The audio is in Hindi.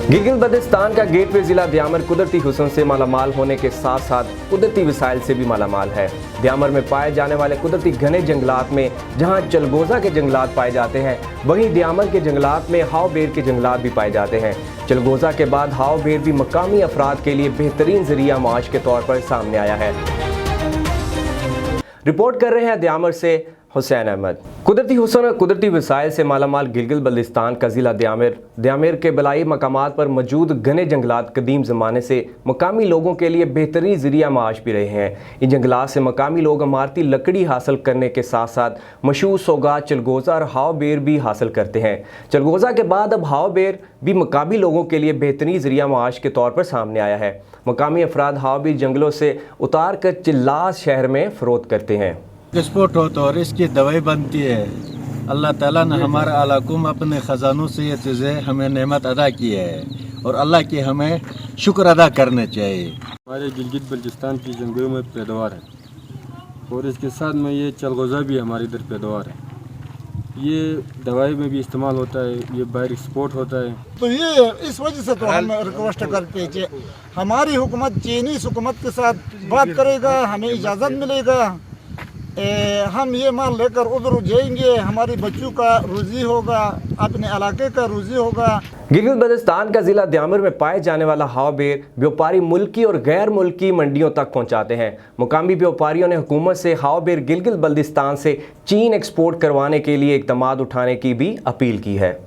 गिलगित बल्तिस्तान का गेटवे जिला द्यामर कुदरती हुस्न से मालामाल होने के साथ साथ कुदरती वसाइल से भी मालामाल है। द्यामर में पाए जाने वाले कुदरती घने जंगलात में जहां चलगोजा के जंगलात पाए जाते हैं, वहीं द्यामर के जंगलात में हाव बेर के जंगलात भी पाए जाते हैं। चलगोजा के बाद हाव बेर भी मकामी अफराद के लिए बेहतरीन जरिया माश के तौर पर सामने आया है। रिपोर्ट कर रहे हैं द्यामर से हुसैन अहमद। कुदरती हुस्न और कुदरती वसाइल से मालामाल गिलगित बल्तिस्तान का ज़िला द्यामर के बलाई मकामात पर मौजूद घने जंगलात कदीम ज़माने से मकामी लोगों के लिए बेहतरीन ज़रिया माश भी रहे हैं। इन जंगलात से मकामी लोग इमारती लकड़ी हासिल करने के साथ साथ मशहूर सौगात चलगोज़ा और हाव बेर भी हासिल करते हैं। चलगोज़ा के बाद अब हाव बेर भी मकामी लोगों के लिए बेहतरीन ज़रिया माश के तौर पर सामने आया है। मकामी अफराद हाव बेर जंगलों से उतार कर चिल्लास शहर में फ़रोख्त करते हैं। एक्सपोर्ट होता है और इसकी दवाई बनती है। अल्लाह ताला ने हमारे अलाकुम अपने ख़जानों से ये चीज़ें हमें नेमत अदा की है और अल्लाह की हमें शुक्र अदा करने चाहिए। हमारे गिलगित बल्तिस्तान की जंगलों में पैदावार है और इसके साथ में ये चलगोज़ा भी हमारे इधर पैदावार है। ये दवाई में भी इस्तेमाल होता है, ये बाहर एक्सपोर्ट होता है। तो ये इस वजह से तो हम रिक्वेस्ट करते हैं कि हमारी हुकूमत चीनीज़ हुकूमत के साथ बात करेगा, हमें इजाज़त मिलेगा, हम ये माल लेकर उधर जाएंगे, हमारे बच्चों का रोज़ी होगा, अपने इलाके का रोज़ी होगा। गिलगित बल्तिस्तान का ज़िला द्यामर में पाए जाने वाला हाव बेर व्यापारी मुल्की और गैर मुल्की मंडियों तक पहुंचाते हैं। मुकामी व्यापारियों ने हुकूमत से हाव बेर गिलगित बल्तिस्तान से चीन एक्सपोर्ट करवाने के लिए इक़दाम उठाने की भी अपील की है।